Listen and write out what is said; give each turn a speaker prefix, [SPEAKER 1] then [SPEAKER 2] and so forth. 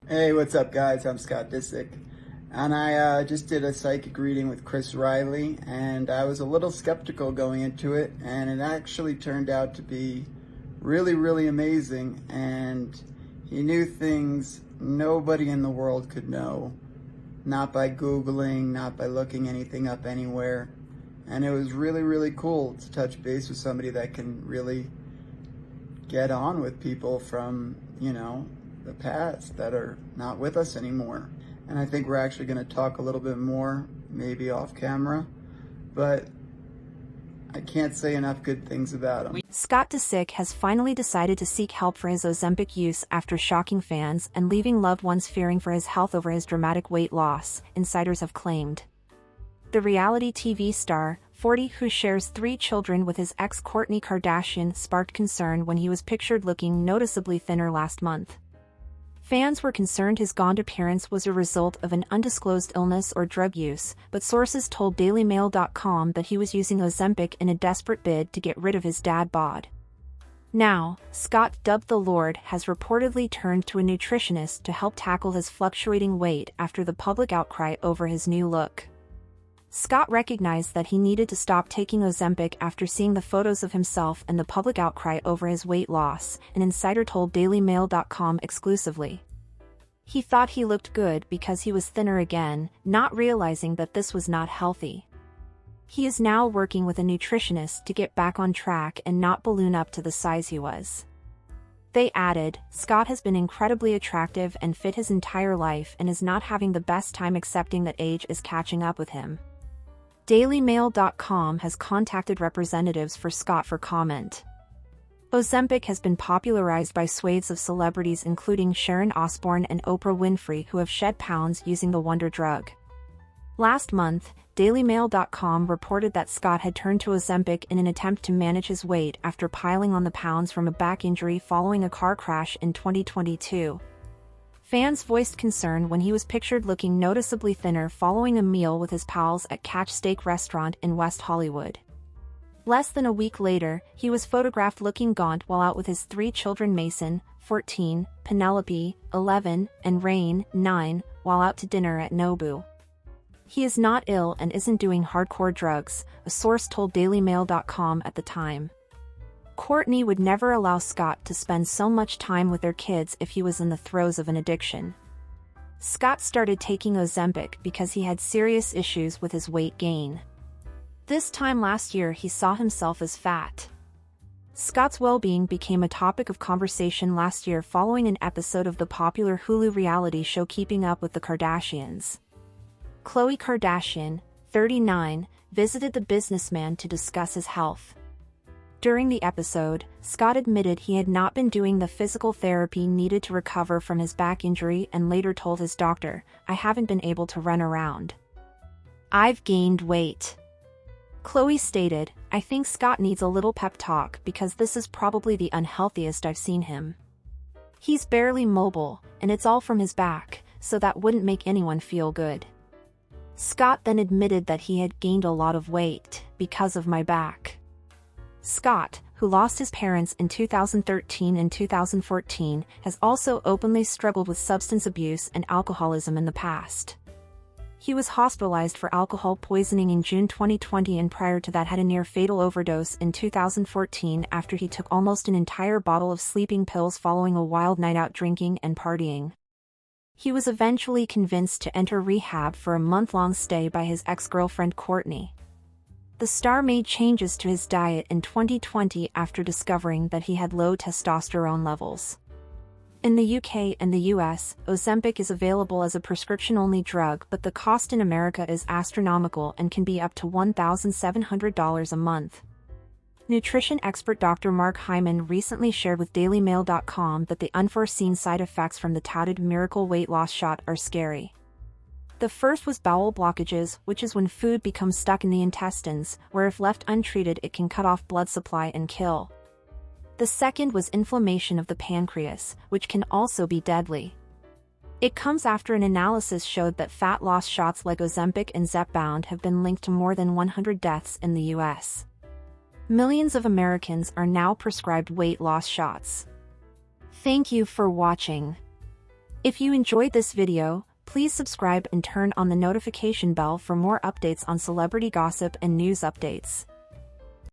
[SPEAKER 1] Hey, what's up, guys? I'm Scott Disick, and I just did a psychic reading with Chris Riley, and I was a little skeptical going into it, and it actually turned out to be really, really amazing, and he knew things nobody in the world could know, not by Googling, not by looking anything up anywhere, and it was really, really cool to touch base with somebody that can really get on with people from, the past that are not with us anymore. And I think we're actually going to talk a little bit more, maybe off camera, but I can't say enough good things about him.
[SPEAKER 2] Scott Disick has finally decided to seek help for his Ozempic use after shocking fans and leaving loved ones fearing for his health over his dramatic weight loss, insiders have claimed. The reality TV star, 40, who shares 3 children with his ex Kourtney Kardashian, sparked concern when he was pictured looking noticeably thinner last month. Fans were concerned his gaunt appearance was a result of an undisclosed illness or drug use, but sources told DailyMail.com that he was using Ozempic in a desperate bid to get rid of his dad bod. Now, Scott, dubbed the Lord, has reportedly turned to a nutritionist to help tackle his fluctuating weight after the public outcry over his new look. Scott recognized that he needed to stop taking Ozempic after seeing the photos of himself and the public outcry over his weight loss, an insider told DailyMail.com exclusively. He thought he looked good because he was thinner again, not realizing that this was not healthy. He is now working with a nutritionist to get back on track and not balloon up to the size he was. They added, Scott has been incredibly attractive and fit his entire life and is not having the best time accepting that age is catching up with him. DailyMail.com has contacted representatives for Scott for comment. Ozempic has been popularized by swathes of celebrities including Sharon Osbourne and Oprah Winfrey, who have shed pounds using the wonder drug. Last month, DailyMail.com reported that Scott had turned to Ozempic in an attempt to manage his weight after piling on the pounds from a back injury following a car crash in 2022. Fans voiced concern when he was pictured looking noticeably thinner following a meal with his pals at Catch Steak Restaurant in West Hollywood. Less than a week later, he was photographed looking gaunt while out with his 3 children, Mason, 14, Penelope, 11, and Rain, 9, while out to dinner at Nobu. He is not ill and isn't doing hardcore drugs, a source told DailyMail.com at the time. Kourtney would never allow Scott to spend so much time with their kids if he was in the throes of an addiction. Scott started taking Ozempic because he had serious issues with his weight gain. This time last year he saw himself as fat. Scott's well-being became a topic of conversation last year following an episode of the popular Hulu reality show Keeping Up with the Kardashians. Khloe Kardashian, 39, visited the businessman to discuss his health. During the episode, Scott admitted he had not been doing the physical therapy needed to recover from his back injury and later told his doctor, "I haven't been able to run around. I've gained weight." Khloe stated, "I think Scott needs a little pep talk because this is probably the unhealthiest I've seen him. He's barely mobile, and it's all from his back, so that wouldn't make anyone feel good." Scott then admitted that he had gained a lot of weight because of my back. Scott, who lost his parents in 2013 and 2014, has also openly struggled with substance abuse and alcoholism in the past. He was hospitalized for alcohol poisoning in June 2020 and prior to that had a near-fatal overdose in 2014 after he took almost an entire bottle of sleeping pills following a wild night out drinking and partying. He was eventually convinced to enter rehab for a month-long stay by his ex-girlfriend Kourtney. The star made changes to his diet in 2020 after discovering that he had low testosterone levels. In the UK and the US, Ozempic is available as a prescription-only drug, but the cost in America is astronomical and can be up to $1,700 a month. Nutrition expert Dr. Mark Hyman recently shared with DailyMail.com that the unforeseen side effects from the touted miracle weight loss shot are scary. The first was bowel blockages, which is when food becomes stuck in the intestines, where if left untreated it can cut off blood supply and kill. The second was inflammation of the pancreas, which can also be deadly. It comes after an analysis showed that fat loss shots like Ozempic and Zepbound have been linked to more than 100 deaths in the US. Millions of Americans are now prescribed weight loss shots. Thank you for watching. If you enjoyed this video, please subscribe and turn on the notification bell for more updates on celebrity gossip and news updates.